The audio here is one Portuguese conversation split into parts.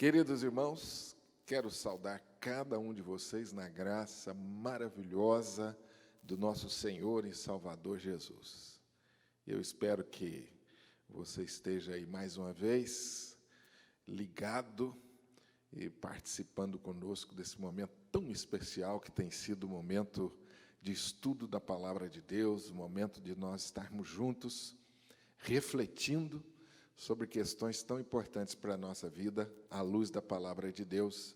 Queridos irmãos, quero saudar cada um de vocês na graça maravilhosa do nosso Senhor e Salvador Jesus. Eu espero que você esteja aí mais uma vez ligado e participando conosco desse momento tão especial que tem sido o momento de estudo da Palavra de Deus, o momento de nós estarmos juntos, refletindo sobre questões tão importantes para a nossa vida, à luz da Palavra de Deus,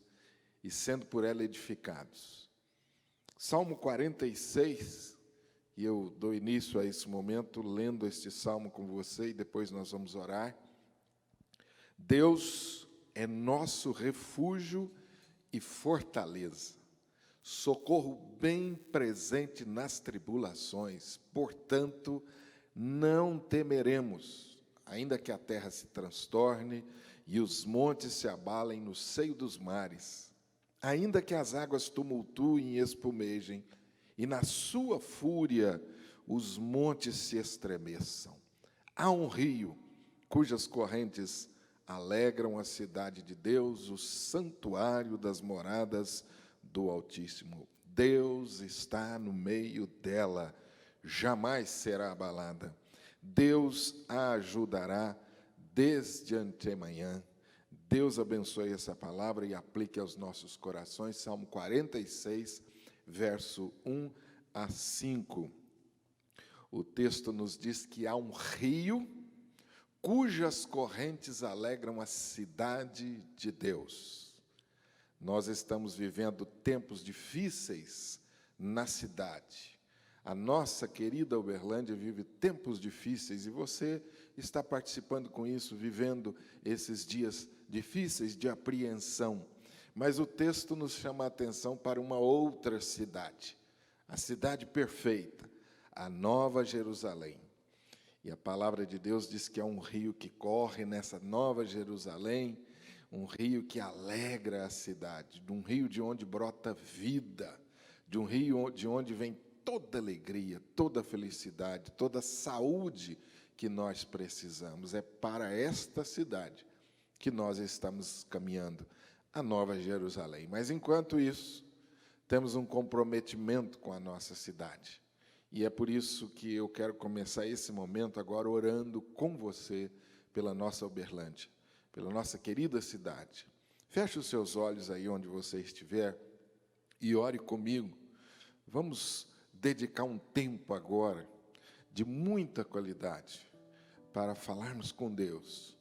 e sendo por ela edificados. Salmo 46, e eu dou início a esse momento, lendo este Salmo com você, e depois nós vamos orar. Deus é nosso refúgio e fortaleza, socorro bem presente nas tribulações, portanto, não temeremos, ainda que a terra se transtorne e os montes se abalem no seio dos mares, ainda que as águas tumultuem e espumejem, e na sua fúria os montes se estremeçam. Há um rio cujas correntes alegram a cidade de Deus, o santuário das moradas do Altíssimo. Deus está no meio dela, jamais será abalada. Deus a ajudará desde antemanhã. Deus abençoe essa palavra e aplique aos nossos corações. Salmo 46, verso 1 a 5. O texto nos diz que há um rio cujas correntes alegram a cidade de Deus. Nós estamos vivendo tempos difíceis na cidade. A nossa querida Uberlândia vive tempos difíceis e você está participando com isso, vivendo esses dias difíceis de apreensão. Mas o texto nos chama a atenção para uma outra cidade, a cidade perfeita, a Nova Jerusalém. E a palavra de Deus diz que há um rio que corre nessa Nova Jerusalém, um rio que alegra a cidade, de um rio de onde brota vida, de um rio de onde vem toda alegria, toda felicidade, toda saúde que nós precisamos. É para esta cidade que nós estamos caminhando, a Nova Jerusalém. Mas, enquanto isso, temos um comprometimento com a nossa cidade. E é por isso que eu quero começar esse momento agora orando com você pela nossa Uberlândia, pela nossa querida cidade. Feche os seus olhos aí onde você estiver e ore comigo. Vamos dedicar um tempo agora de muita qualidade para falarmos com Deus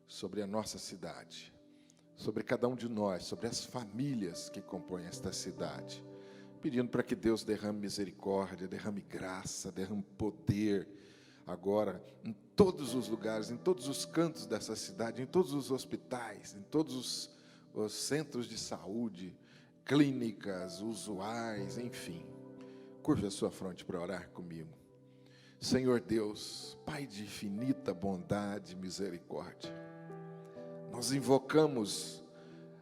sobre a nossa cidade, sobre cada um de nós, sobre as famílias que compõem esta cidade, pedindo para que Deus derrame misericórdia, derrame graça, derrame poder agora em todos os lugares, em todos os cantos dessa cidade, em todos os hospitais, em todos os centros de saúde, clínicas, usuários, enfim. Curve a sua fronte para orar comigo. Senhor Deus, Pai de infinita bondade e misericórdia, nós invocamos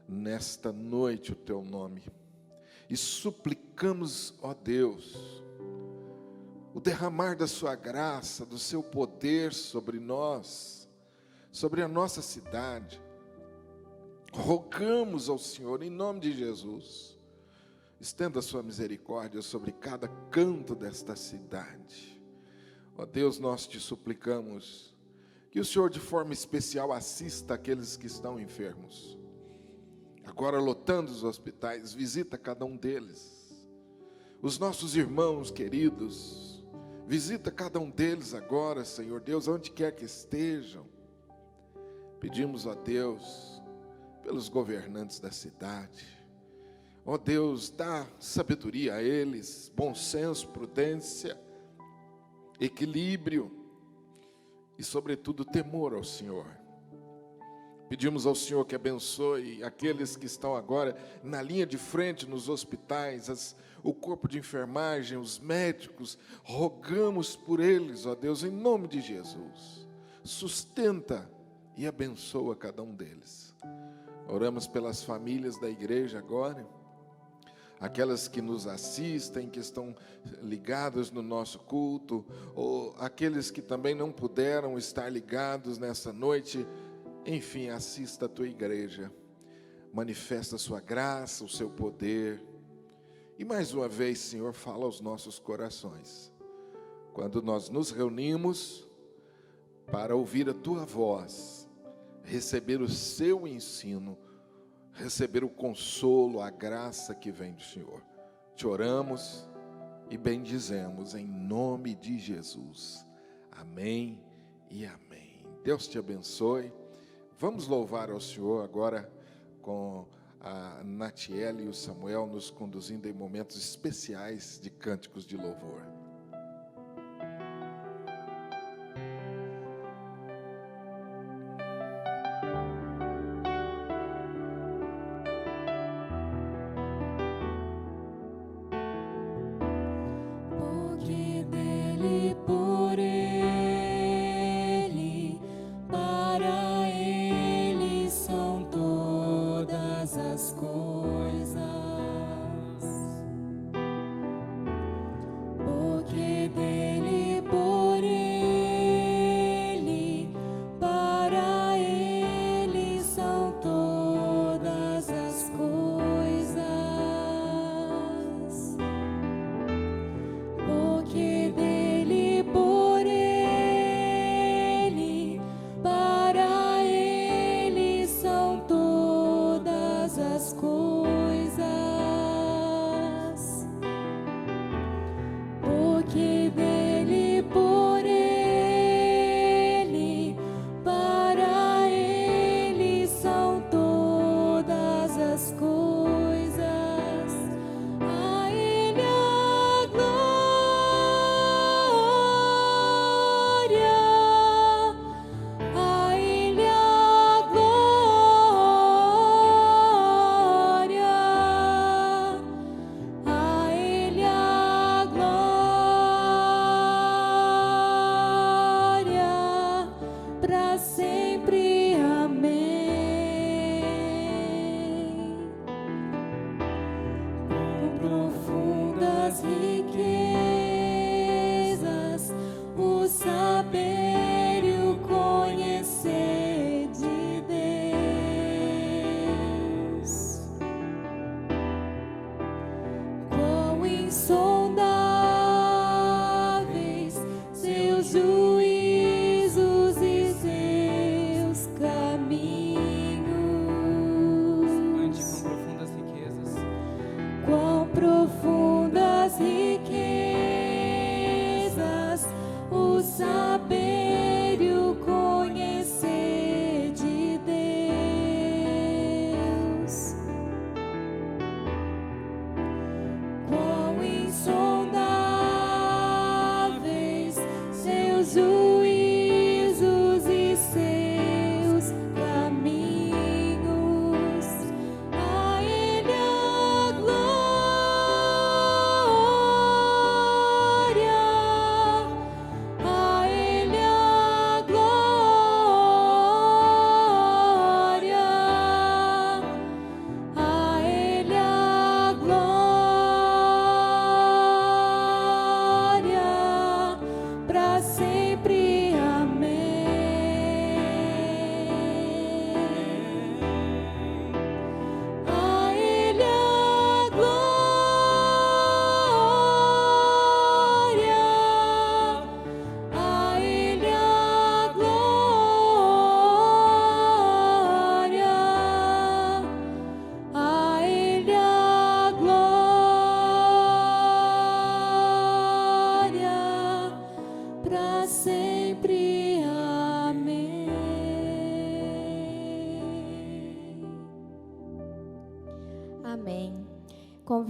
nesta noite o Teu nome e suplicamos, ó Deus, o derramar da Sua graça, do Seu poder sobre nós, sobre a nossa cidade. Rogamos ao Senhor, em nome de Jesus, estenda a sua misericórdia sobre cada canto desta cidade. Ó Deus, nós te suplicamos que o Senhor de forma especial assista aqueles que estão enfermos. Agora lotando os hospitais, visita cada um deles. Os nossos irmãos queridos, visita cada um deles agora, Senhor Deus, onde quer que estejam. Pedimos a Deus pelos governantes da cidade. Ó Deus, dá sabedoria a eles, bom senso, prudência, equilíbrio e, sobretudo, temor ao Senhor. Pedimos ao Senhor que abençoe aqueles que estão agora na linha de frente nos hospitais, o corpo de enfermagem, os médicos. Rogamos por eles, ó Deus, em nome de Jesus. Sustenta e abençoa cada um deles. Oramos pelas famílias da igreja agora, aquelas que nos assistem, que estão ligadas no nosso culto, ou aqueles que também não puderam estar ligados nessa noite. Enfim, assista a tua igreja manifesta a sua graça, o seu poder. E mais uma vez, Senhor, fala aos nossos corações. Quando nós nos reunimos para ouvir a tua voz, receber o seu ensino, receber o consolo, a graça que vem do Senhor. Te oramos e bendizemos em nome de Jesus. Amém e amém. Deus te abençoe. Vamos louvar ao Senhor agora com a Natiele e o Samuel nos conduzindo em momentos especiais de cânticos de louvor.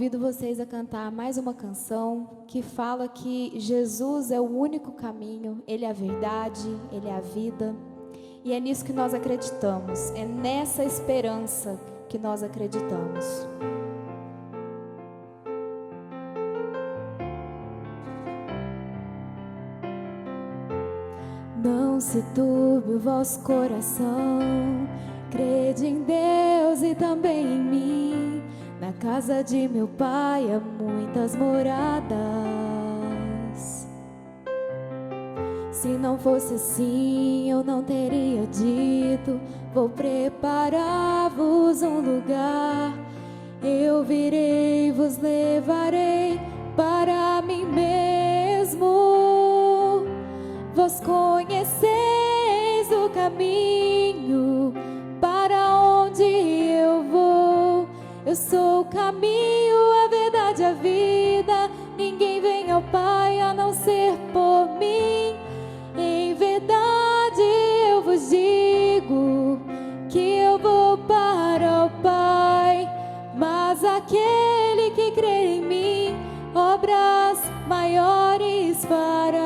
Convido vocês a cantar mais uma canção que fala que Jesus é o único caminho, Ele é a verdade, Ele é a vida. E é nisso que nós acreditamos, é nessa esperança que nós acreditamos. Não se turbe o vosso coração, crede em Deus e também em mim. Na casa de meu pai há muitas moradas. Se não fosse assim, eu não teria dito: vou preparar-vos um lugar. Eu virei, vos levarei para mim mesmo. Vós conheceis o caminho para onde eu vou. Eu sou o caminho, a verdade, a vida. Ninguém vem ao Pai a não ser por mim. Em verdade eu vos digo que eu vou para o Pai, mas aquele que crê em mim, obras maiores fará.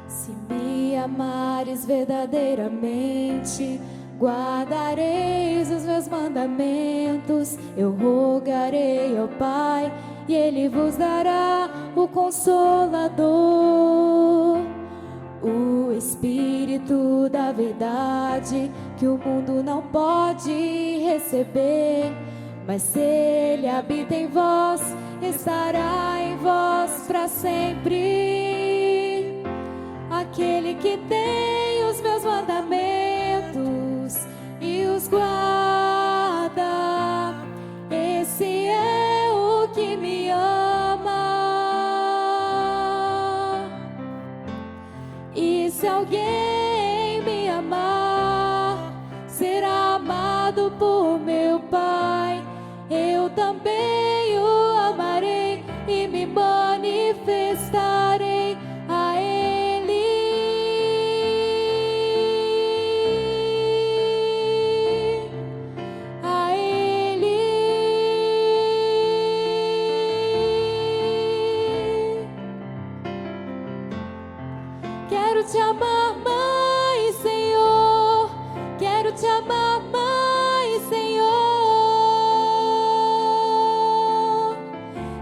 Se me amares verdadeiramente, guardareis os meus mandamentos. Eu rogarei ao Pai e Ele vos dará o Consolador, o Espírito da verdade, que o mundo não pode receber. Mas se Ele habita em vós, estará em vós para sempre. Aquele que tem os meus mandamentos e os guarda, esse é o que me ama. E se alguém me amar, será amado por meu Pai. Eu também o amarei e me manifestarei a Ele. Quero te amar mais, Senhor. Quero te amar mais, Senhor.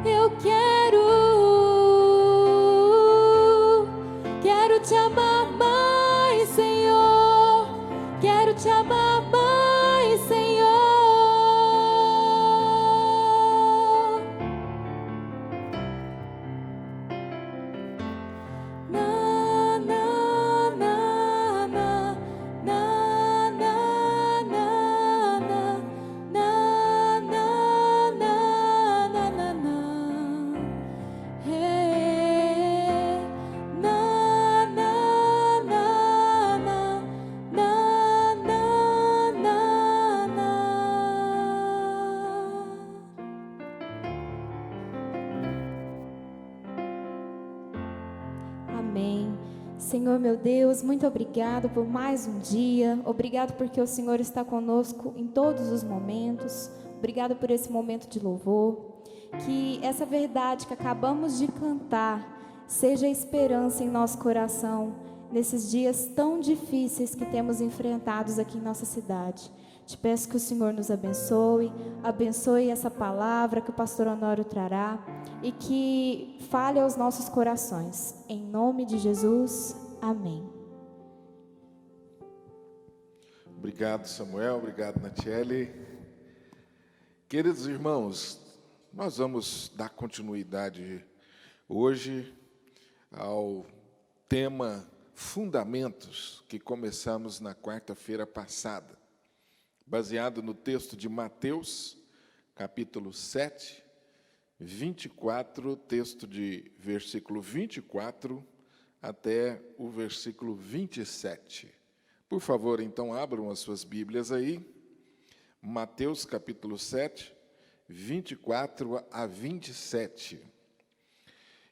Eu quero te amar mais, Senhor. Quero te amar mais, Senhor. Amém. Senhor meu Deus, muito obrigado por mais um dia. Obrigado porque o Senhor está conosco em todos os momentos. Obrigado por esse momento de louvor. Que essa verdade que acabamos de cantar seja esperança em nosso coração nesses dias tão difíceis que temos enfrentados aqui em nossa cidade. Te peço que o Senhor nos abençoe essa palavra que o pastor Honório trará e que fale aos nossos corações. Em nome de Jesus, amém. Obrigado, Samuel. Obrigado, Natiele. Queridos irmãos, nós vamos dar continuidade hoje ao tema Fundamentos, que começamos na quarta-feira passada, baseado no texto de Mateus, capítulo 7, 24, texto de versículo 24 até o versículo 27. Por favor, então, abram as suas Bíblias aí. Mateus, capítulo 7, 24 a 27.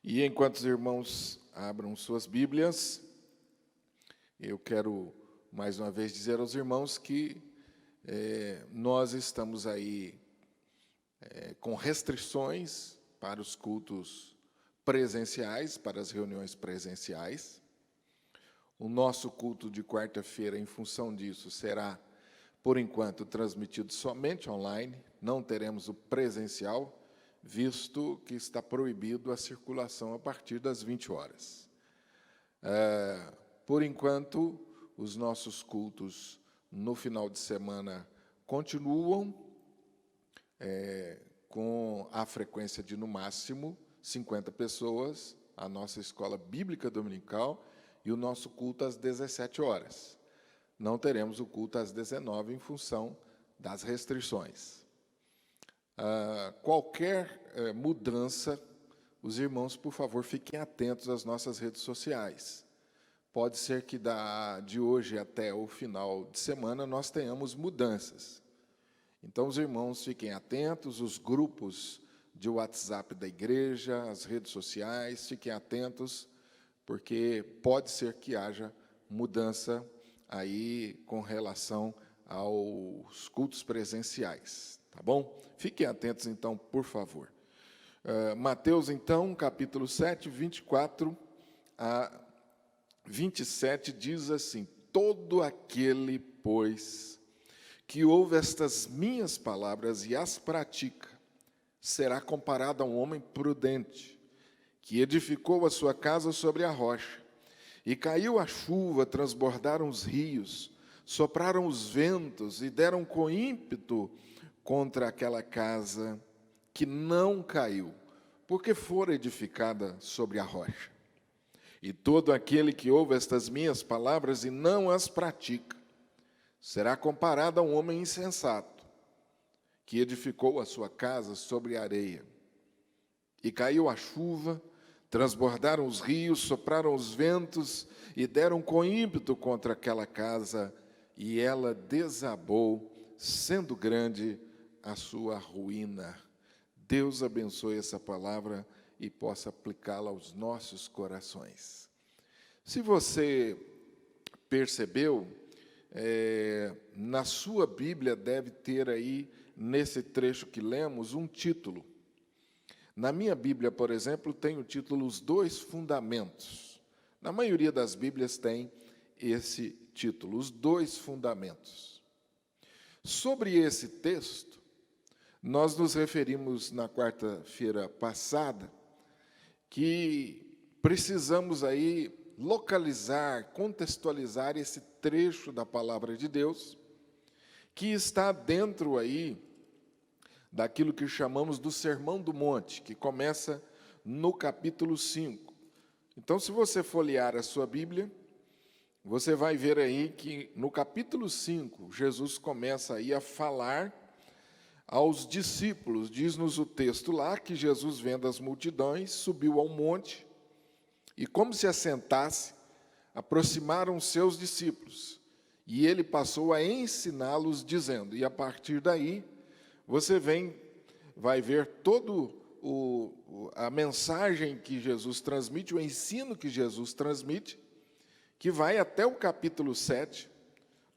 E enquanto os irmãos abram suas Bíblias, eu quero mais uma vez dizer aos irmãos que nós estamos aí com restrições para os cultos presenciais, para as reuniões presenciais. O nosso culto de quarta-feira, em função disso, será, por enquanto, transmitido somente online. Não teremos o presencial, visto que está proibido a circulação a partir das 20 horas. Por enquanto, os nossos cultos no final de semana continuam com a frequência de, no máximo, 50 pessoas, a nossa escola bíblica dominical, e o nosso culto às 17 horas. Não teremos o culto às 19 em função das restrições. Qualquer mudança, os irmãos, por favor, fiquem atentos às nossas redes sociais. Pode ser que de hoje até o final de semana nós tenhamos mudanças. Então, os irmãos fiquem atentos, os grupos de WhatsApp da igreja, as redes sociais, fiquem atentos, porque pode ser que haja mudança aí com relação aos cultos presenciais, tá bom? Fiquem atentos, então, por favor. Mateus, então, capítulo 7, 24 a 27, diz assim: todo aquele, pois, que ouve estas minhas palavras e as pratica, será comparado a um homem prudente, que edificou a sua casa sobre a rocha. E caiu a chuva, transbordaram os rios, sopraram os ventos e deram com ímpeto contra aquela casa, que não caiu, porque fora edificada sobre a rocha. E todo aquele que ouve estas minhas palavras e não as pratica, será comparado a um homem insensato, que edificou a sua casa sobre a areia. E caiu a chuva, transbordaram os rios, sopraram os ventos e deram com ímpeto contra aquela casa, e ela desabou, sendo grande a sua ruína. Deus abençoe essa palavra e possa aplicá-la aos nossos corações. Se você percebeu, na sua Bíblia deve ter aí, nesse trecho que lemos, um título. Na minha Bíblia, por exemplo, tem o título Os Dois Fundamentos. Na maioria das Bíblias tem esse título, Os Dois Fundamentos. Sobre esse texto, nós nos referimos na quarta-feira passada que precisamos aí localizar, contextualizar esse trecho da palavra de Deus, que está dentro aí daquilo que chamamos do Sermão do Monte, que começa no capítulo 5. Então, se você folhear a sua Bíblia, você vai ver aí que no capítulo 5, Jesus começa aí a falar aos discípulos. Diz-nos o texto lá que Jesus, vendo as multidões, subiu ao monte e, como se assentasse, aproximaram seus discípulos. E ele passou a ensiná-los, dizendo, e a partir daí, você vai ver todo a mensagem que Jesus transmite, o ensino que Jesus transmite, que vai até o capítulo 7,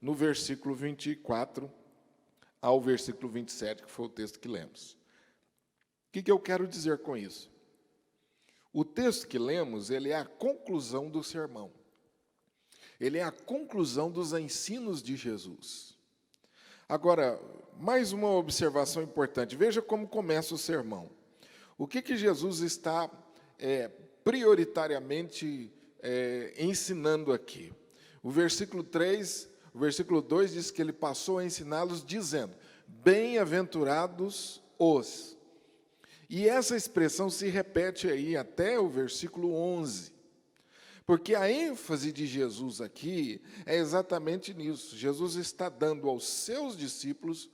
no versículo 24 ao versículo 27, que foi o texto que lemos. O que eu quero dizer com isso? O texto que lemos, ele é a conclusão do sermão. Ele é a conclusão dos ensinos de Jesus. Agora, mais uma observação importante. Veja como começa o sermão. O que Jesus está prioritariamente ensinando aqui? O versículo 3, o versículo 2 diz que ele passou a ensiná-los dizendo, bem-aventurados os. E essa expressão se repete aí até o versículo 11. Porque a ênfase de Jesus aqui é exatamente nisso. Jesus está dando aos seus discípulos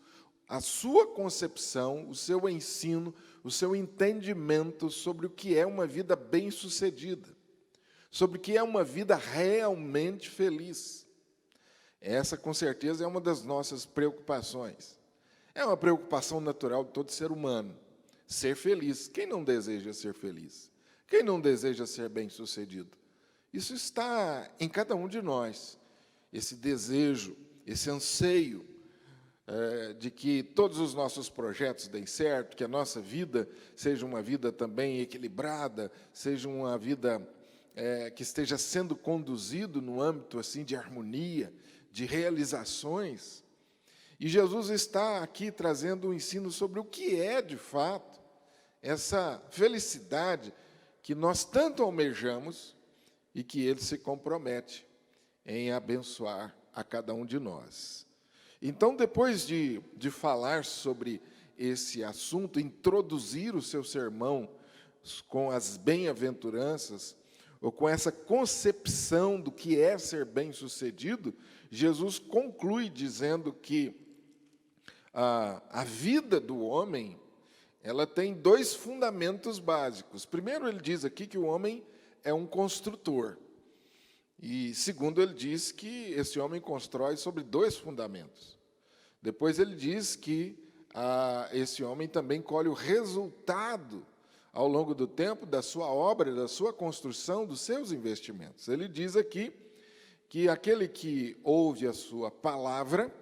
a sua concepção, o seu ensino, o seu entendimento sobre o que é uma vida bem-sucedida, sobre o que é uma vida realmente feliz. Essa, com certeza, é uma das nossas preocupações. É uma preocupação natural de todo ser humano, ser feliz. Quem não deseja ser feliz? Quem não deseja ser bem-sucedido? Isso está em cada um de nós, esse desejo, esse anseio de que todos os nossos projetos deem certo, que a nossa vida seja uma vida também equilibrada, seja uma vida que esteja sendo conduzido no âmbito assim de harmonia, de realizações. E Jesus está aqui trazendo um ensino sobre o que é, de fato, essa felicidade que nós tanto almejamos e que ele se compromete em abençoar a cada um de nós. Então, depois de falar sobre esse assunto, introduzir o seu sermão com as bem-aventuranças, ou com essa concepção do que é ser bem-sucedido, Jesus conclui dizendo que a vida do homem, ela tem dois fundamentos básicos. Primeiro, ele diz aqui que o homem é um construtor. E segundo, ele diz que esse homem constrói sobre dois fundamentos. Depois ele diz que esse homem também colhe o resultado, ao longo do tempo, da sua obra, da sua construção, dos seus investimentos. Ele diz aqui que aquele que ouve a sua palavra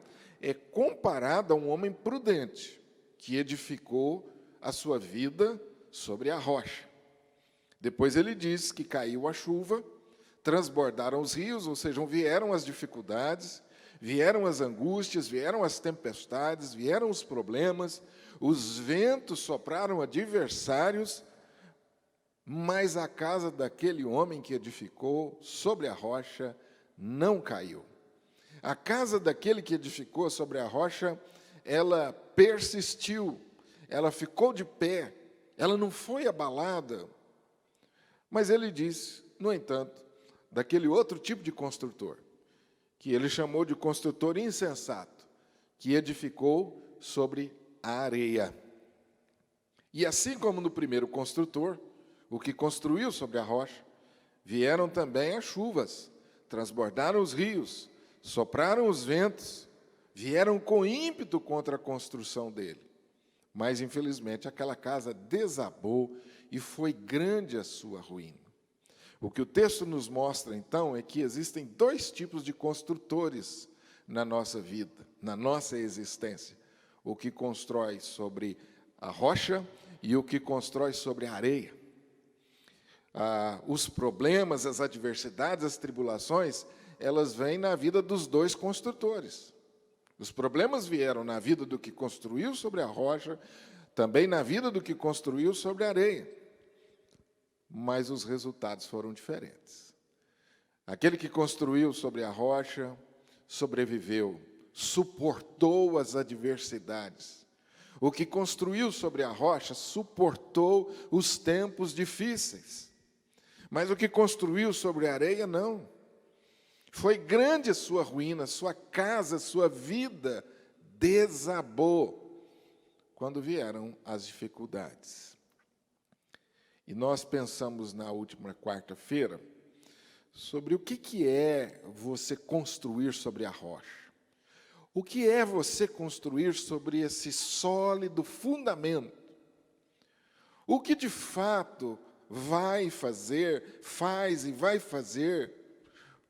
é comparado a um homem prudente, que edificou a sua vida sobre a rocha. Depois ele diz que caiu a chuva, transbordaram os rios, ou seja, vieram as dificuldades, vieram as angústias, vieram as tempestades, vieram os problemas, os ventos sopraram adversários, mas a casa daquele homem que edificou sobre a rocha não caiu. A casa daquele que edificou sobre a rocha, ela persistiu, ela ficou de pé, ela não foi abalada. Mas ele diz, no entanto, daquele outro tipo de construtor, que ele chamou de construtor insensato, que edificou sobre a areia. E assim como no primeiro construtor, o que construiu sobre a rocha, vieram também as chuvas, transbordaram os rios, sopraram os ventos, vieram com ímpeto contra a construção dele. Mas, infelizmente, aquela casa desabou e foi grande a sua ruína. O que o texto nos mostra, então, é que existem dois tipos de construtores na nossa vida, na nossa existência. O que constrói sobre a rocha e o que constrói sobre a areia. Os problemas, as adversidades, as tribulações, elas vêm na vida dos dois construtores. Os problemas vieram na vida do que construiu sobre a rocha, também na vida do que construiu sobre a areia. Mas os resultados foram diferentes. Aquele que construiu sobre a rocha sobreviveu, suportou as adversidades. O que construiu sobre a rocha suportou os tempos difíceis. Mas o que construiu sobre a areia, não. Foi grande a sua ruína, sua casa, sua vida desabou quando vieram as dificuldades. E nós pensamos na última quarta-feira sobre o que é você construir sobre a rocha. O que é você construir sobre esse sólido fundamento? O que de fato faz e vai fazer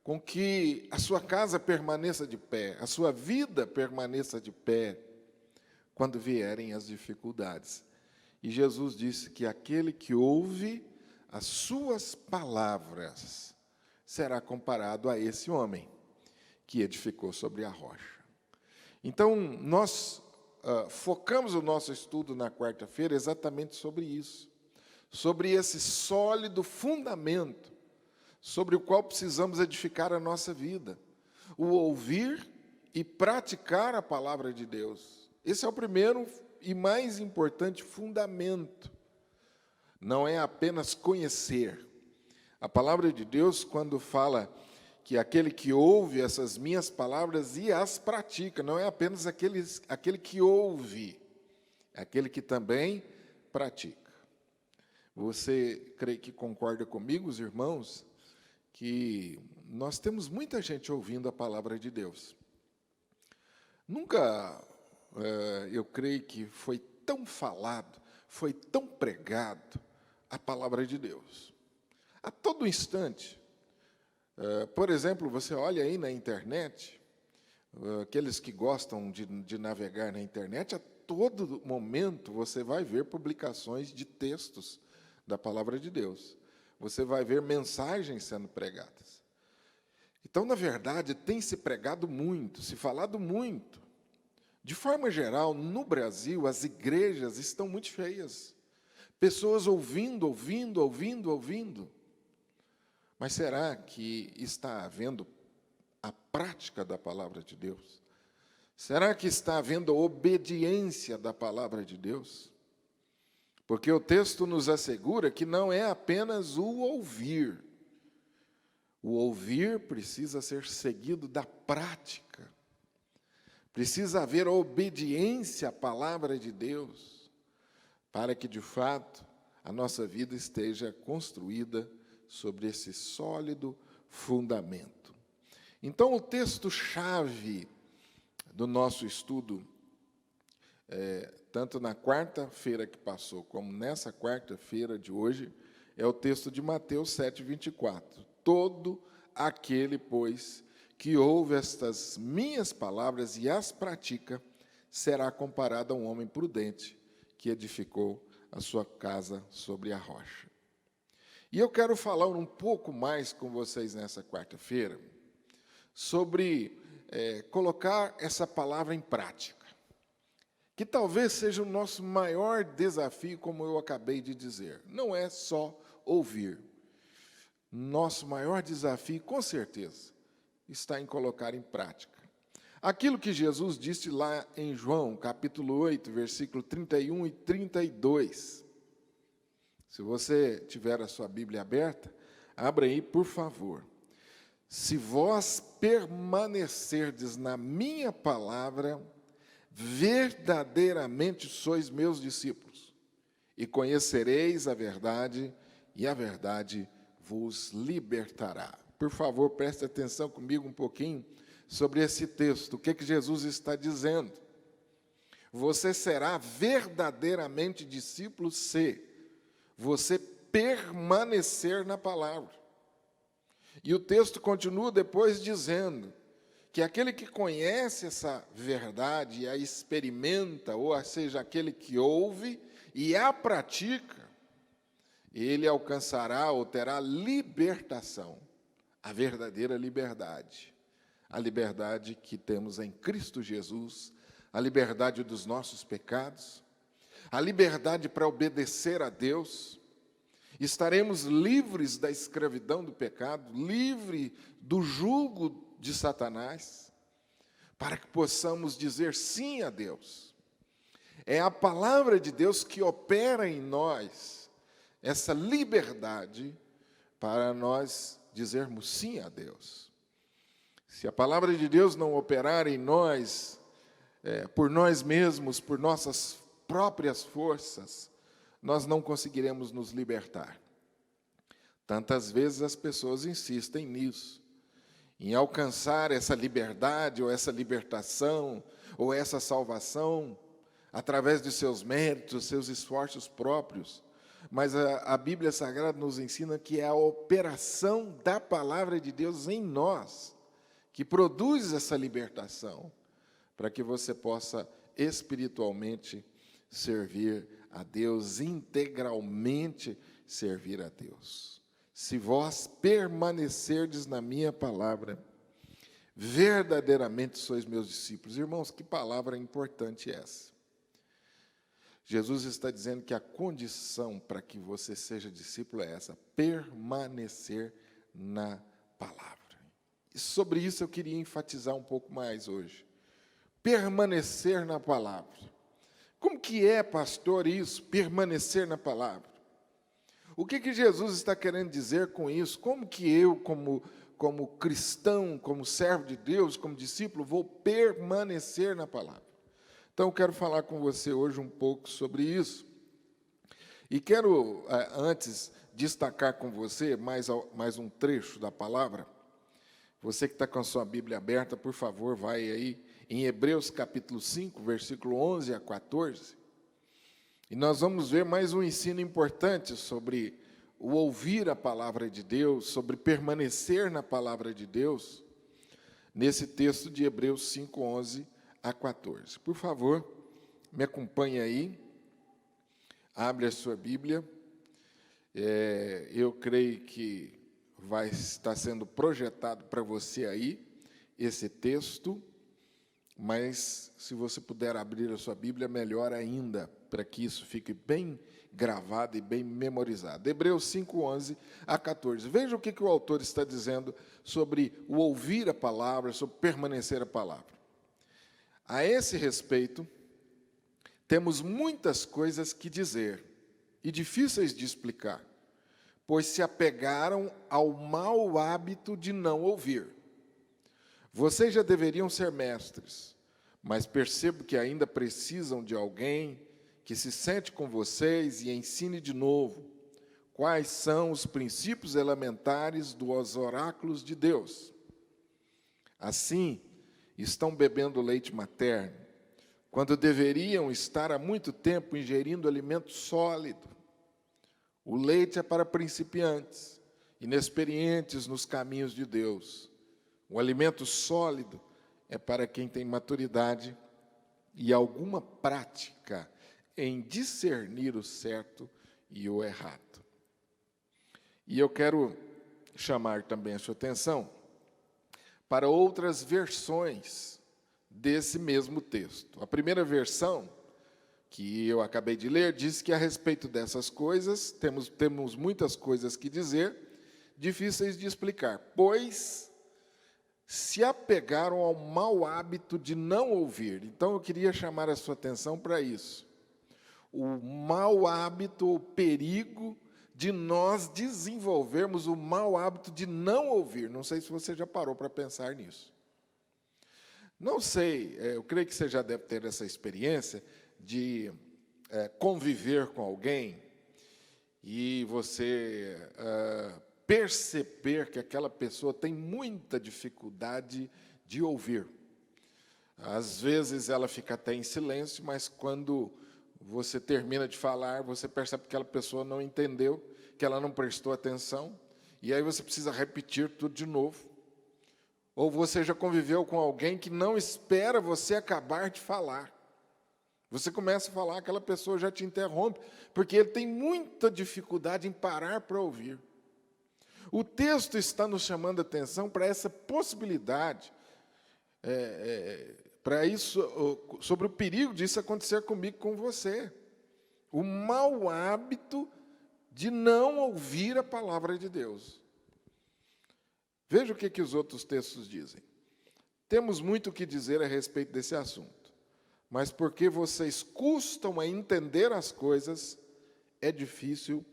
com que a sua casa permaneça de pé, a sua vida permaneça de pé, quando vierem as dificuldades. E Jesus disse que aquele que ouve as suas palavras será comparado a esse homem que edificou sobre a rocha. Então, nós focamos o nosso estudo na quarta-feira exatamente sobre isso, sobre esse sólido fundamento sobre o qual precisamos edificar a nossa vida, o ouvir e praticar a palavra de Deus. Esse é o primeiro e mais importante fundamento. Não é apenas conhecer. A palavra de Deus, quando fala que aquele que ouve essas minhas palavras e as pratica, não é apenas aquele que ouve, é aquele que também pratica. Você creio que concorda comigo, os irmãos, que nós temos muita gente ouvindo a palavra de Deus. Nunca, eu creio que foi tão falado, foi tão pregado a palavra de Deus. A todo instante. Por exemplo, você olha aí na internet, aqueles que gostam de navegar na internet, a todo momento você vai ver publicações de textos da palavra de Deus. Você vai ver mensagens sendo pregadas. Então, na verdade, tem se pregado muito, se falado muito. De forma geral, no Brasil, as igrejas estão muito cheias. Pessoas ouvindo. Mas será que está havendo prática da palavra de Deus? Será que está havendo obediência da palavra de Deus? Porque o texto nos assegura que não é apenas o ouvir. O ouvir precisa ser seguido da prática. Precisa haver obediência à palavra de Deus, para que, de fato, a nossa vida esteja construída sobre esse sólido fundamento. Então, o texto-chave do nosso estudo, tanto na quarta-feira que passou, como nessa quarta-feira de hoje, é o texto de Mateus 7:24. Todo aquele, pois, que ouve estas minhas palavras e as pratica, será comparado a um homem prudente que edificou a sua casa sobre a rocha. E eu quero falar um pouco mais com vocês nessa quarta-feira sobre colocar essa palavra em prática, que talvez seja o nosso maior desafio, como eu acabei de dizer. Não é só ouvir. Nosso maior desafio, com certeza, está em colocar em prática aquilo que Jesus disse lá em João, capítulo 8, versículo 31 e 32. Se você tiver a sua Bíblia aberta, abra aí, por favor. Se vós permanecerdes na minha palavra, verdadeiramente sois meus discípulos, e conhecereis a verdade, e a verdade vos libertará. Por favor, preste atenção comigo um pouquinho sobre esse texto. O que Jesus está dizendo? Você será verdadeiramente discípulo se você permanecer na palavra. E o texto continua depois dizendo que aquele que conhece essa verdade e a experimenta, ou seja, aquele que ouve e a pratica, ele alcançará ou terá libertação, a verdadeira liberdade, a liberdade que temos em Cristo Jesus, a liberdade dos nossos pecados, a liberdade para obedecer a Deus. Estaremos livres da escravidão do pecado, livre do jugo de Satanás, para que possamos dizer sim a Deus. É a palavra de Deus que opera em nós essa liberdade para nós dizermos sim a Deus. Se a palavra de Deus não operar em nós, por nós mesmos, por nossas próprias forças, nós não conseguiremos nos libertar. Tantas vezes as pessoas insistem nisso, em alcançar essa liberdade, ou essa libertação, ou essa salvação, através de seus méritos, seus esforços próprios. Mas a Bíblia Sagrada nos ensina que é a operação da palavra de Deus em nós que produz essa libertação, para que você possa espiritualmente servir a Deus, integralmente servir a Deus. Se vós permanecerdes na minha palavra, verdadeiramente sois meus discípulos. Irmãos, que palavra importante é essa? Jesus está dizendo que a condição para que você seja discípulo é essa: permanecer na palavra. E sobre isso eu queria enfatizar um pouco mais hoje. Permanecer na palavra. Como que é, pastor, isso? Permanecer na palavra. O que Jesus está querendo dizer com isso? Como que eu, como cristão, como servo de Deus, como discípulo, vou permanecer na palavra? Então, eu quero falar com você hoje um pouco sobre isso. E quero, antes, destacar com você mais um trecho da palavra. Você que está com a sua Bíblia aberta, por favor, vai aí em Hebreus capítulo 5, versículo 11 a 14. E nós vamos ver mais um ensino importante sobre o ouvir a palavra de Deus, sobre permanecer na palavra de Deus, nesse texto de Hebreus 5, 11 a 14. Por favor, me acompanhe aí, abre a sua Bíblia. Eu creio que vai estar sendo projetado para você aí esse texto, mas se você puder abrir a sua Bíblia, melhor ainda, para que isso fique bem gravado e bem memorizado. Hebreus 5, 11 a 14. Veja o que o autor está dizendo sobre o ouvir a palavra, sobre permanecer a palavra. A esse respeito, temos muitas coisas que dizer e difíceis de explicar, pois se apegaram ao mau hábito de não ouvir. Vocês já deveriam ser mestres, mas percebo que ainda precisam de alguém que se sente com vocês e ensine de novo quais são os princípios elementares dos oráculos de Deus. Assim, estão bebendo leite materno, quando deveriam estar há muito tempo ingerindo alimento sólido. O leite é para principiantes, inexperientes nos caminhos de Deus. O alimento sólido é para quem tem maturidade e alguma prática em discernir o certo e o errado. E eu quero chamar também a sua atenção para outras versões desse mesmo texto. A primeira versão, que eu acabei de ler, diz que a respeito dessas coisas, temos muitas coisas que dizer, difíceis de explicar, pois se apegaram ao mau hábito de não ouvir. Então, eu queria chamar a sua atenção para isso. O mau hábito, o perigo de nós desenvolvermos o mau hábito de não ouvir. Não sei se você já parou para pensar nisso. Não sei, eu creio que você já deve ter essa experiência de conviver com alguém e você perceber que aquela pessoa tem muita dificuldade de ouvir. Às vezes ela fica até em silêncio, mas quando você termina de falar, você percebe que aquela pessoa não entendeu, que ela não prestou atenção, e aí você precisa repetir tudo de novo. Ou você já conviveu com alguém que não espera você acabar de falar. Você começa a falar, aquela pessoa já te interrompe, porque ele tem muita dificuldade em parar para ouvir. O texto está nos chamando a atenção para essa possibilidade, para isso, sobre o perigo disso acontecer comigo, com você. O mau hábito de não ouvir a palavra de Deus. Veja o que os outros textos dizem. Temos muito o que dizer a respeito desse assunto, mas porque vocês custam a entender as coisas, é difícil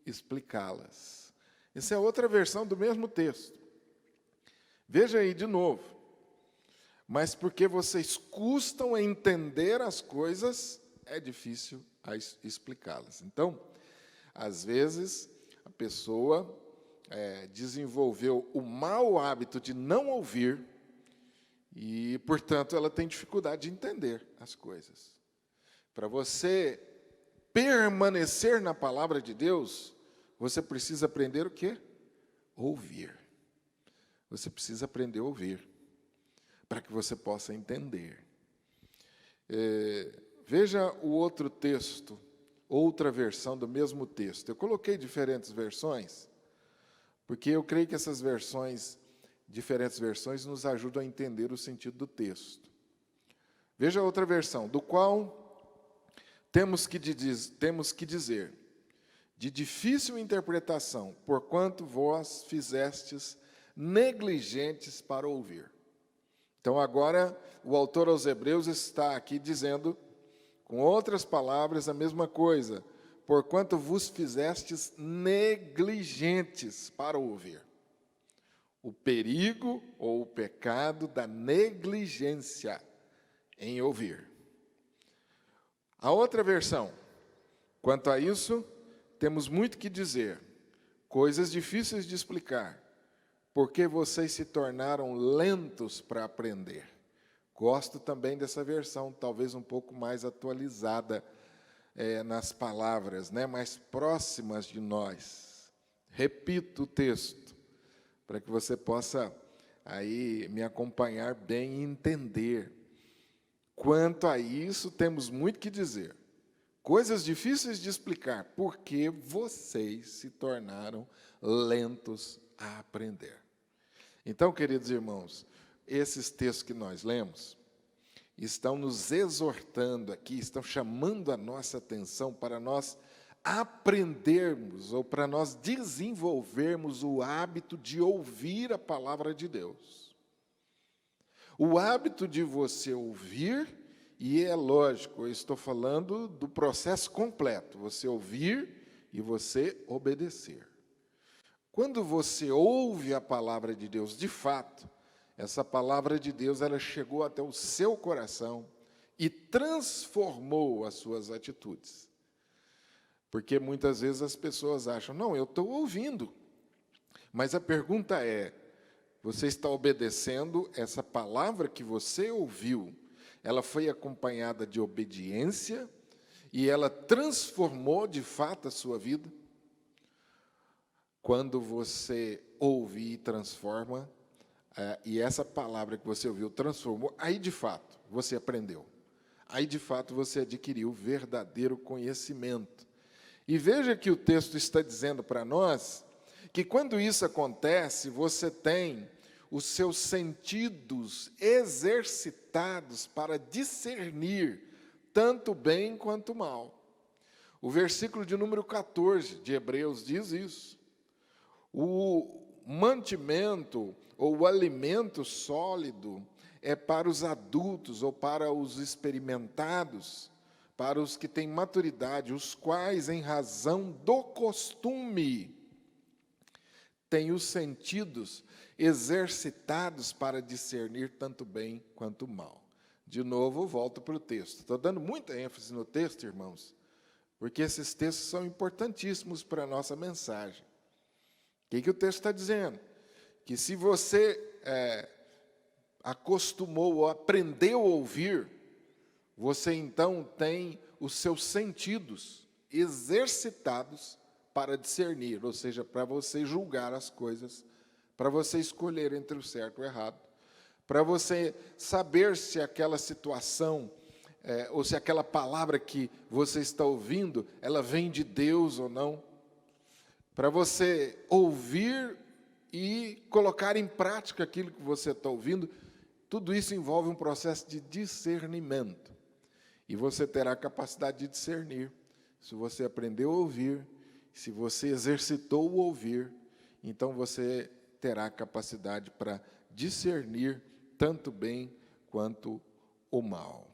explicá-las. Essa é outra versão do mesmo texto. Veja aí de novo. Mas porque vocês custam a entender as coisas, é difícil explicá-las. Então, às vezes, a pessoa desenvolveu o mau hábito de não ouvir e, portanto, ela tem dificuldade de entender as coisas. Para você permanecer na palavra de Deus, você precisa aprender o quê? Ouvir. Você precisa aprender a ouvir, para que você possa entender. Veja o outro texto, outra versão do mesmo texto. Eu coloquei diferentes versões, porque eu creio que essas diferentes versões, nos ajudam a entender o sentido do texto. Veja a outra versão, do qual temos que dizer, de difícil interpretação, porquanto vós fizestes negligentes para ouvir. Então, agora, o autor aos Hebreus está aqui dizendo, com outras palavras, a mesma coisa. Porquanto vos fizestes negligentes para ouvir. O perigo ou o pecado da negligência em ouvir. A outra versão. Quanto a isso, temos muito que dizer. Coisas difíceis de explicar. Porque vocês se tornaram lentos para aprender. Gosto também dessa versão, talvez um pouco mais atualizada nas palavras, mais próximas de nós. Repito o texto, para que você possa aí me acompanhar bem e entender. Quanto a isso, temos muito que dizer. Coisas difíceis de explicar, porque vocês se tornaram lentos a aprender. Então, queridos irmãos, esses textos que nós lemos, estão nos exortando aqui, estão chamando a nossa atenção para nós aprendermos ou para nós desenvolvermos o hábito de ouvir a palavra de Deus. O hábito de você ouvir, e é lógico, eu estou falando do processo completo, você ouvir e você obedecer. Quando você ouve a palavra de Deus, de fato, essa palavra de Deus, ela chegou até o seu coração e transformou as suas atitudes. Porque muitas vezes as pessoas acham, não, eu estou ouvindo. Mas a pergunta é, você está obedecendo essa palavra que você ouviu? Ela foi acompanhada de obediência e ela transformou de fato a sua vida? Quando você ouve e transforma, e essa palavra que você ouviu transformou, aí de fato você aprendeu. Aí de fato você adquiriu verdadeiro conhecimento. E veja que o texto está dizendo para nós que quando isso acontece, você tem os seus sentidos exercitados para discernir tanto bem quanto mal. O versículo de número 14 de Hebreus diz isso. O mantimento ou o alimento sólido é para os adultos ou para os experimentados, para os que têm maturidade, os quais, em razão do costume, têm os sentidos exercitados para discernir tanto bem quanto mal. De novo, volto para o texto. Estou dando muita ênfase no texto, irmãos, porque esses textos são importantíssimos para a nossa mensagem. O que o texto está dizendo? Que se você acostumou ou aprendeu a ouvir, você então tem os seus sentidos exercitados para discernir, ou seja, para você julgar as coisas, para você escolher entre o certo e o errado, para você saber se aquela situação, ou se aquela palavra que você está ouvindo, ela vem de Deus ou não, para você ouvir e colocar em prática aquilo que você está ouvindo. Tudo isso envolve um processo de discernimento. E você terá a capacidade de discernir. Se você aprendeu a ouvir, se você exercitou o ouvir, então você terá a capacidade para discernir tanto bem quanto o mal.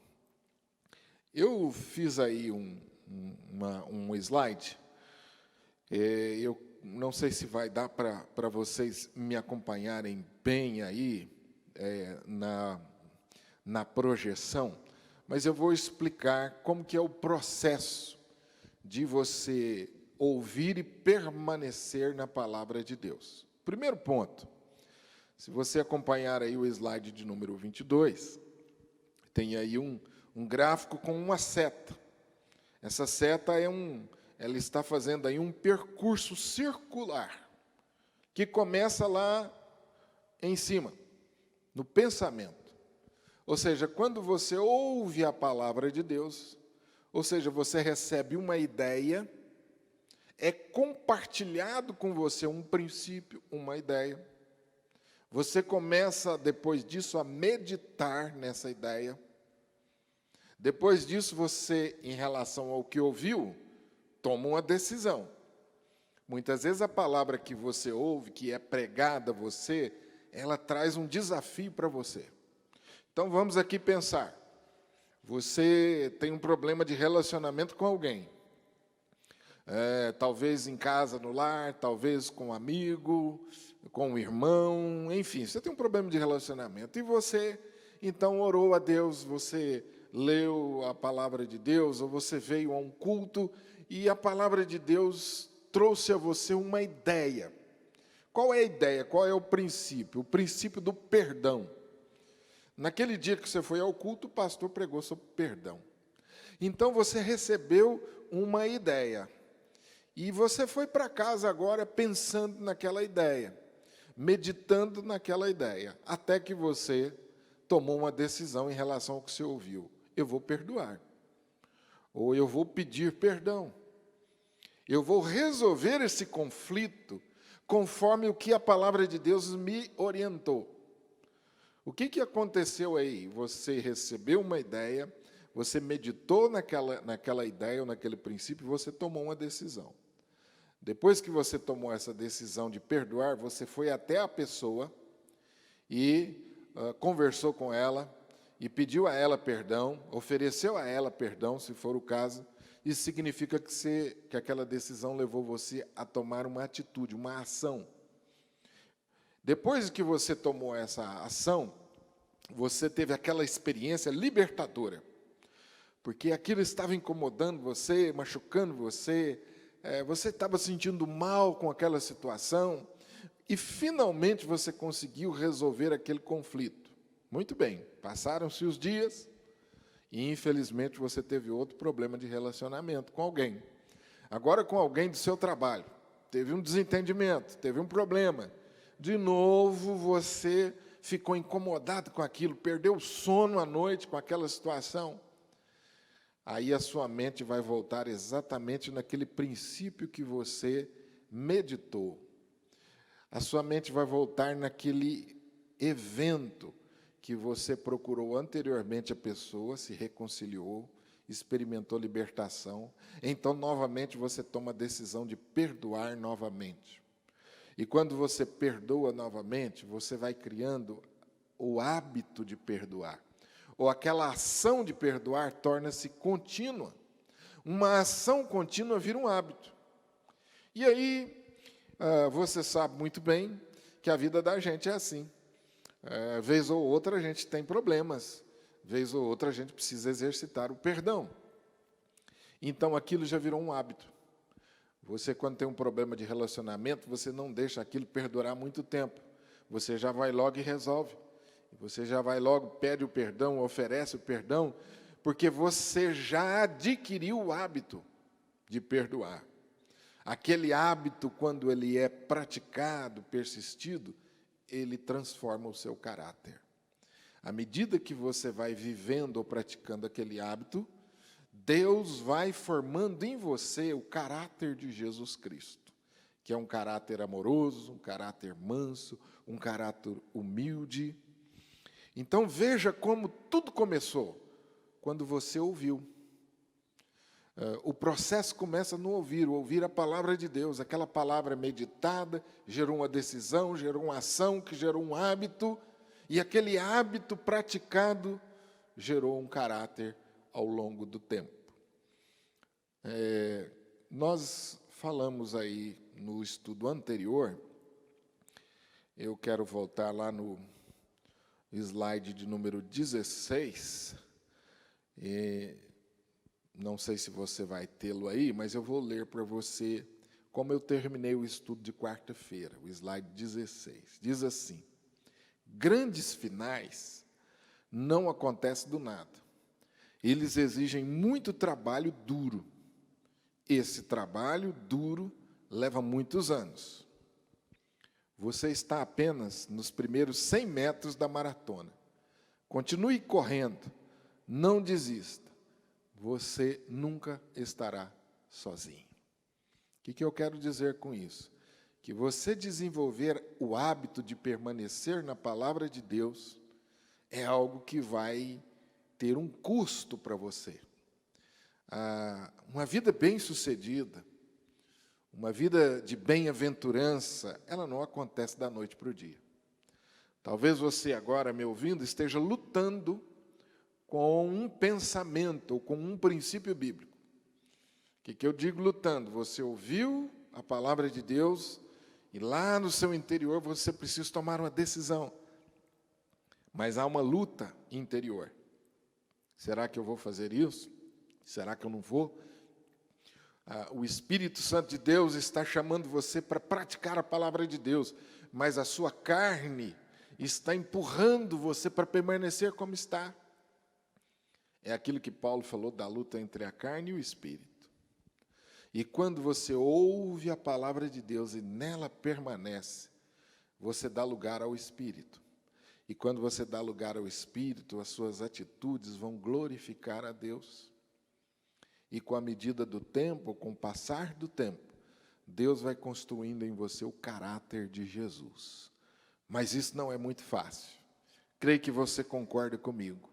Eu fiz aí um slide. Eu não sei se vai dar para vocês me acompanharem bem aí na projeção, mas eu vou explicar como que é o processo de você ouvir e permanecer na palavra de Deus. Primeiro ponto, se você acompanhar aí o slide de número 22, tem aí um gráfico com uma seta. Essa seta ela está fazendo aí um percurso circular, que começa lá em cima, no pensamento. Ou seja, quando você ouve a palavra de Deus, ou seja, você recebe uma ideia, é compartilhado com você um princípio, uma ideia. Você começa, depois disso, a meditar nessa ideia. Depois disso, você, em relação ao que ouviu, toma uma decisão. Muitas vezes a palavra que você ouve, que é pregada a você, ela traz um desafio para você. Então vamos aqui pensar. Você tem um problema de relacionamento com alguém. Talvez em casa, no lar, talvez com um amigo, com um irmão, enfim, você tem um problema de relacionamento. E você, então, orou a Deus, você leu a palavra de Deus, ou você veio a um culto, e a palavra de Deus trouxe a você uma ideia. Qual é a ideia? Qual é o princípio? O princípio do perdão. Naquele dia que você foi ao culto, o pastor pregou sobre perdão. Então você recebeu uma ideia. E você foi para casa agora pensando naquela ideia, meditando naquela ideia, até que você tomou uma decisão em relação ao que você ouviu. Eu vou perdoar. Ou eu vou pedir perdão. Eu vou resolver esse conflito conforme o que a palavra de Deus me orientou. O que aconteceu aí? Você recebeu uma ideia, você meditou naquela ideia ou naquele princípio, e você tomou uma decisão. Depois que você tomou essa decisão de perdoar, você foi até a pessoa e conversou com ela e pediu a ela perdão, ofereceu a ela perdão, se for o caso. Isso significa que aquela decisão levou você a tomar uma atitude, uma ação. Depois que você tomou essa ação, você teve aquela experiência libertadora, porque aquilo estava incomodando você, machucando você, você estava sentindo mal com aquela situação, e finalmente você conseguiu resolver aquele conflito. Muito bem, passaram-se os dias, e infelizmente você teve outro problema de relacionamento com alguém. Agora com alguém do seu trabalho, teve um desentendimento, teve um problema. De novo você ficou incomodado com aquilo, perdeu o sono à noite com aquela situação. Aí a sua mente vai voltar exatamente naquele princípio que você meditou. A sua mente vai voltar naquele evento que você procurou anteriormente a pessoa, se reconciliou, experimentou libertação. Então, novamente, você toma a decisão de perdoar novamente. E quando você perdoa novamente, você vai criando o hábito de perdoar. Ou aquela ação de perdoar torna-se contínua. Uma ação contínua vira um hábito. E aí, você sabe muito bem que a vida da gente é assim. Vez ou outra a gente tem problemas. Vez ou outra a gente precisa exercitar o perdão. Então, aquilo já virou um hábito. Você, quando tem um problema de relacionamento, você não deixa aquilo perdurar muito tempo. Você já vai logo e resolve. Você já vai logo, pede o perdão, oferece o perdão, porque você já adquiriu o hábito de perdoar. Aquele hábito, quando ele é praticado, persistido, ele transforma o seu caráter. À medida que você vai vivendo ou praticando aquele hábito, Deus vai formando em você o caráter de Jesus Cristo, que é um caráter amoroso, um caráter manso, um caráter humilde. Então, veja como tudo começou quando você ouviu. O processo começa no ouvir a palavra de Deus. Aquela palavra meditada gerou uma decisão, gerou uma ação, que gerou um hábito, e aquele hábito praticado gerou um caráter ao longo do tempo. Nós falamos aí no estudo anterior, eu quero voltar lá no slide de número 16, não sei se você vai tê-lo aí, mas eu vou ler para você como eu terminei o estudo de quarta-feira, o slide 16. Diz assim: grandes finais não acontecem do nada. Eles exigem muito trabalho duro. Esse trabalho duro leva muitos anos. Você está apenas nos primeiros 100 metros da maratona. Continue correndo, não desista. Você nunca estará sozinho. O que eu quero dizer com isso? Que você desenvolver o hábito de permanecer na palavra de Deus é algo que vai ter um custo para você. Uma vida bem-sucedida, uma vida de bem-aventurança, ela não acontece da noite para o dia. Talvez você agora, me ouvindo, esteja lutando com um pensamento ou com um princípio bíblico. O que eu digo lutando? Você ouviu a palavra de Deus e lá no seu interior você precisa tomar uma decisão. Mas há uma luta interior. Será que eu vou fazer isso? Será que eu não vou? O Espírito Santo de Deus está chamando você para praticar a palavra de Deus, mas a sua carne está empurrando você para permanecer como está. É aquilo que Paulo falou da luta entre a carne e o Espírito. E quando você ouve a palavra de Deus e nela permanece, você dá lugar ao Espírito. E quando você dá lugar ao Espírito, as suas atitudes vão glorificar a Deus. E com a medida do tempo, com o passar do tempo, Deus vai construindo em você o caráter de Jesus. Mas isso não é muito fácil. creio que você concorda comigo.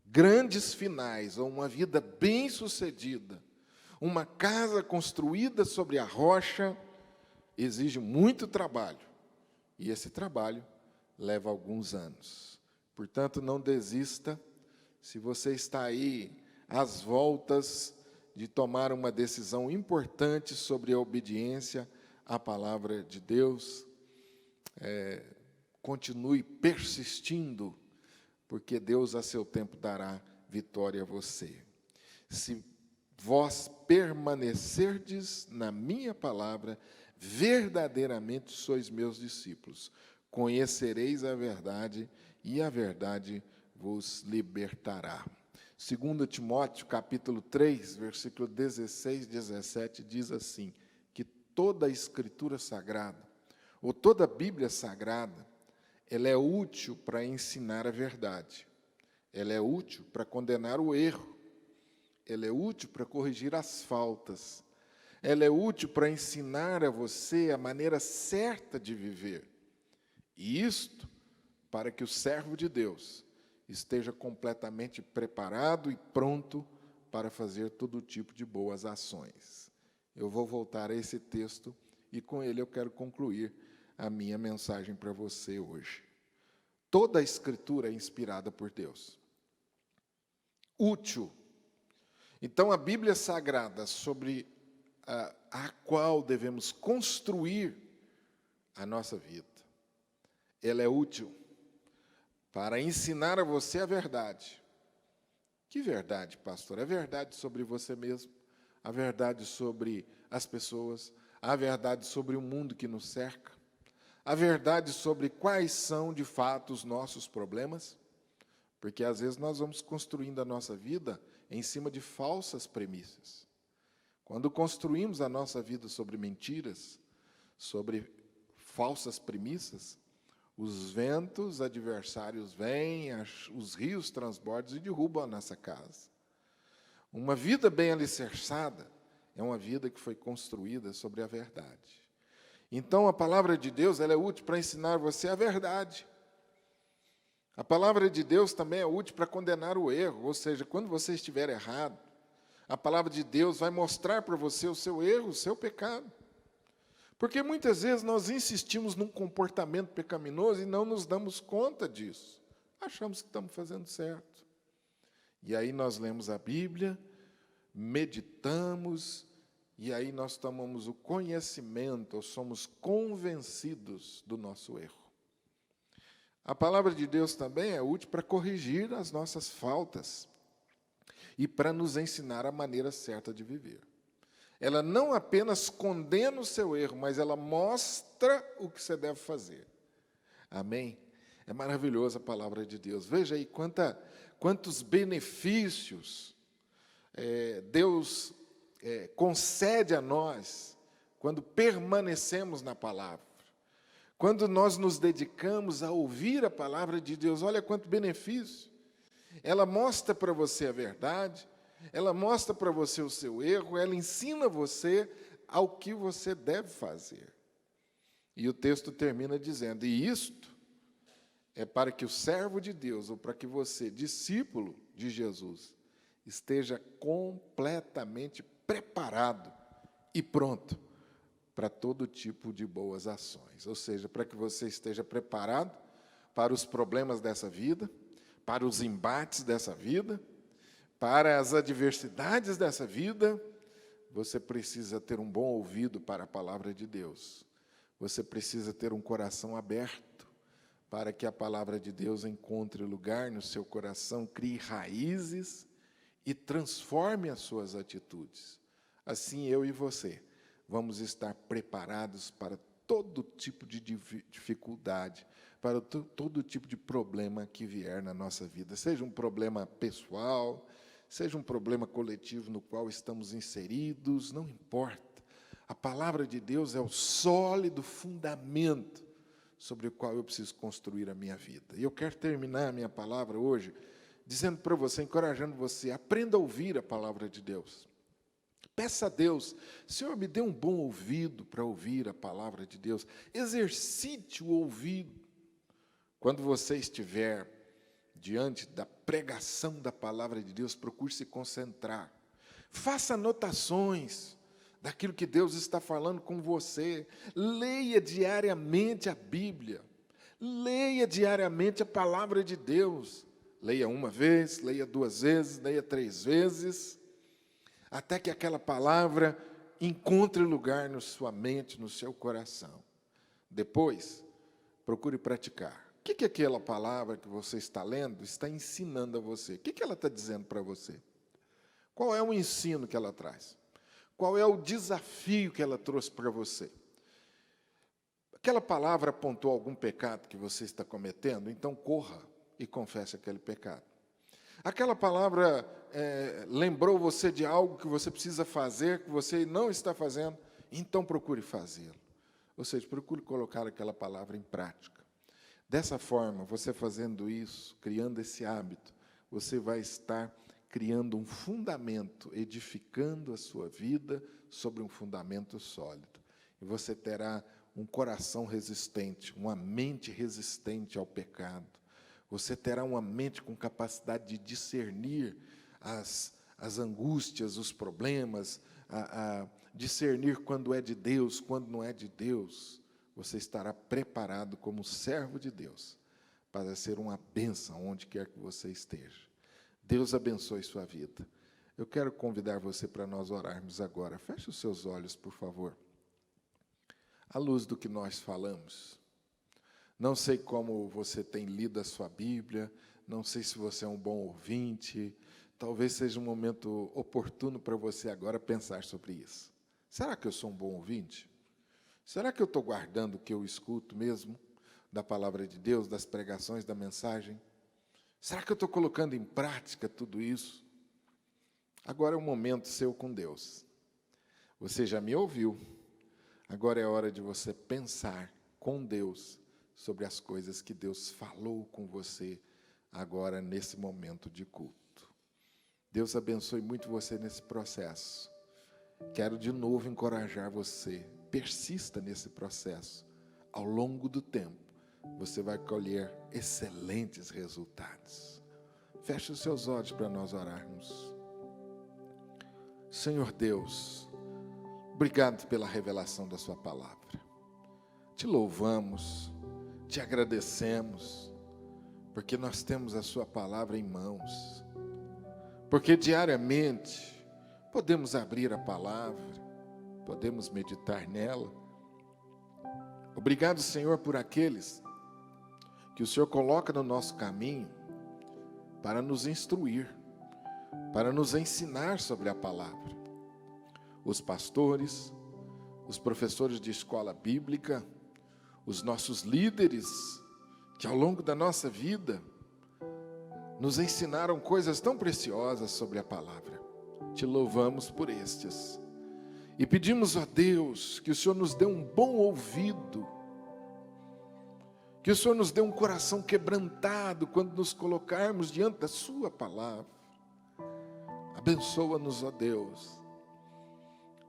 Grandes finais, ou uma vida bem-sucedida, uma casa construída sobre a rocha, exige muito trabalho. E esse trabalho leva alguns anos. Portanto, não desista. Se você está aí às voltas de tomar uma decisão importante sobre a obediência à palavra de Deus, continue persistindo, porque Deus a seu tempo dará vitória a você. Se vós permanecerdes na minha palavra, verdadeiramente sois meus discípulos. Conhecereis a verdade, e a verdade vos libertará. 2 Timóteo, capítulo 3, versículo 16 e 17, diz assim, que toda a Escritura Sagrada, ou toda a Bíblia Sagrada, ela é útil para ensinar a verdade. Ela é útil para condenar o erro. Ela é útil para corrigir as faltas. Ela é útil para ensinar a você a maneira certa de viver. E isto para que o servo de Deus esteja completamente preparado e pronto para fazer todo tipo de boas ações. Eu vou voltar a esse texto e com ele eu quero concluir a minha mensagem para você hoje. Toda a Escritura é inspirada por Deus. Útil. Então, a Bíblia Sagrada, sobre a qual devemos construir a nossa vida, ela é útil para ensinar a você a verdade. Que verdade, pastor? A verdade sobre você mesmo, a verdade sobre as pessoas, a verdade sobre o mundo que nos cerca, a verdade sobre quais são, de fato, os nossos problemas, porque às vezes nós vamos construindo a nossa vida em cima de falsas premissas. Quando construímos a nossa vida sobre mentiras, sobre falsas premissas, os ventos adversários vêm, os rios transbordam e derrubam a nossa casa. Uma vida bem alicerçada é uma vida que foi construída sobre a verdade. Então, a palavra de Deus ela é útil para ensinar você a verdade. A palavra de Deus também é útil para condenar o erro, ou seja, quando você estiver errado, a palavra de Deus vai mostrar para você o seu erro, o seu pecado. Porque muitas vezes nós insistimos num comportamento pecaminoso e não nos damos conta disso. Achamos que estamos fazendo certo. E aí nós lemos a Bíblia, meditamos, e aí nós tomamos o conhecimento, ou somos convencidos do nosso erro. A palavra de Deus também é útil para corrigir as nossas faltas e para nos ensinar a maneira certa de viver. Ela não apenas condena o seu erro, mas ela mostra o que você deve fazer. Amém? É maravilhosa a palavra de Deus. Veja aí quantos benefícios Deus concede a nós quando permanecemos na palavra. Quando nós nos dedicamos a ouvir a palavra de Deus, olha quanto benefício. Ela mostra para você a verdade, ela mostra para você o seu erro, ela ensina você ao que você deve fazer. E o texto termina dizendo, e isto é para que o servo de Deus, ou para que você, discípulo de Jesus, esteja completamente preparado e pronto para todo tipo de boas ações. Ou seja, para que você esteja preparado para os problemas dessa vida, para os embates dessa vida, para as adversidades dessa vida, você precisa ter um bom ouvido para a palavra de Deus. Você precisa ter um coração aberto para que a palavra de Deus encontre lugar no seu coração, crie raízes e transforme as suas atitudes. Assim, eu e você vamos estar preparados para todo tipo de dificuldade, para todo tipo de problema que vier na nossa vida, seja um problema pessoal, seja um problema coletivo no qual estamos inseridos, não importa. A palavra de Deus é o sólido fundamento sobre o qual eu preciso construir a minha vida. E eu quero terminar a minha palavra hoje dizendo para você, encorajando você, aprenda a ouvir a palavra de Deus. Peça a Deus, Senhor, me dê um bom ouvido para ouvir a palavra de Deus. Exercite o ouvido. Quando você estiver diante da pregação da palavra de Deus, procure se concentrar. Faça anotações daquilo que Deus está falando com você. Leia diariamente a Bíblia. Leia diariamente a palavra de Deus. Leia uma vez, leia 2 vezes, leia 3 vezes, até que aquela palavra encontre lugar na sua mente, no seu coração. Depois, procure praticar. O que aquela palavra que você está lendo está ensinando a você? O que ela está dizendo para você? Qual é o ensino que ela traz? Qual é o desafio que ela trouxe para você? Aquela palavra apontou algum pecado que você está cometendo? Então corra e confesse aquele pecado. Aquela palavra lembrou você de algo que você precisa fazer, que você não está fazendo? Então procure fazê-lo. Ou seja, procure colocar aquela palavra em prática. Dessa forma, você fazendo isso, criando esse hábito, você vai estar criando um fundamento, edificando a sua vida sobre um fundamento sólido. E você terá um coração resistente, uma mente resistente ao pecado. Você terá uma mente com capacidade de discernir as angústias, os problemas, discernir quando é de Deus, quando não é de Deus. Você estará preparado como servo de Deus para ser uma bênção onde quer que você esteja. Deus abençoe sua vida. Eu quero convidar você para nós orarmos agora. Feche os seus olhos, por favor. À luz do que nós falamos. Não sei como você tem lido a sua Bíblia, não sei se você é um bom ouvinte, talvez seja um momento oportuno para você agora pensar sobre isso. Será que eu sou um bom ouvinte? Será que eu estou guardando o que eu escuto mesmo, da palavra de Deus, das pregações, da mensagem? Será que eu estou colocando em prática tudo isso? Agora é o momento seu com Deus. Você já me ouviu, agora é hora de você pensar com Deus sobre as coisas que Deus falou com você agora nesse momento de culto. Deus abençoe muito você nesse processo. Quero de novo encorajar você. Persista nesse processo. Ao longo do tempo, você vai colher excelentes resultados. Feche os seus olhos para nós orarmos. Senhor Deus, obrigado pela revelação da sua palavra. Te louvamos, te agradecemos, porque nós temos a sua palavra em mãos. Porque diariamente podemos abrir a palavra, podemos meditar nela. Obrigado, Senhor, por aqueles que o Senhor coloca no nosso caminho para nos instruir, para nos ensinar sobre a palavra. Os pastores, os professores de escola bíblica, os nossos líderes, que ao longo da nossa vida nos ensinaram coisas tão preciosas sobre a palavra. Te louvamos por estes. E pedimos a Deus que o Senhor nos dê um bom ouvido, que o Senhor nos dê um coração quebrantado quando nos colocarmos diante da sua palavra. Abençoa-nos, ó Deus,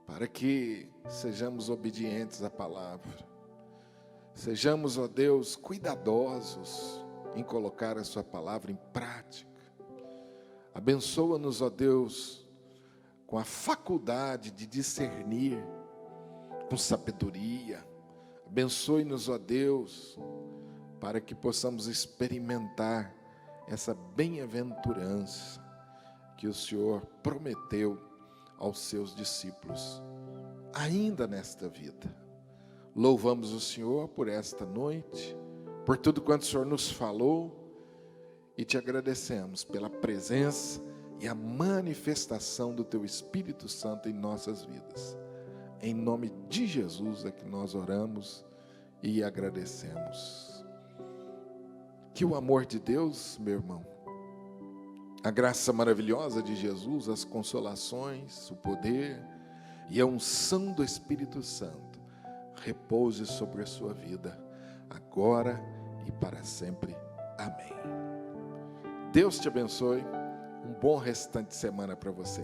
para que sejamos obedientes à palavra. Sejamos, ó Deus, cuidadosos em colocar a sua palavra em prática. Abençoa-nos, ó Deus, com a faculdade de discernir, com sabedoria. Abençoe-nos, ó Deus, para que possamos experimentar essa bem-aventurança que o Senhor prometeu aos seus discípulos, ainda nesta vida. Louvamos o Senhor por esta noite, por tudo quanto o Senhor nos falou, e te agradecemos pela presença e a manifestação do Teu Espírito Santo em nossas vidas. Em nome de Jesus é que nós oramos e agradecemos. Que o amor de Deus, meu irmão, a graça maravilhosa de Jesus, as consolações, o poder e a unção do Espírito Santo repouse sobre a sua vida, agora e para sempre. Amém. Deus te abençoe. Um bom restante de semana para você.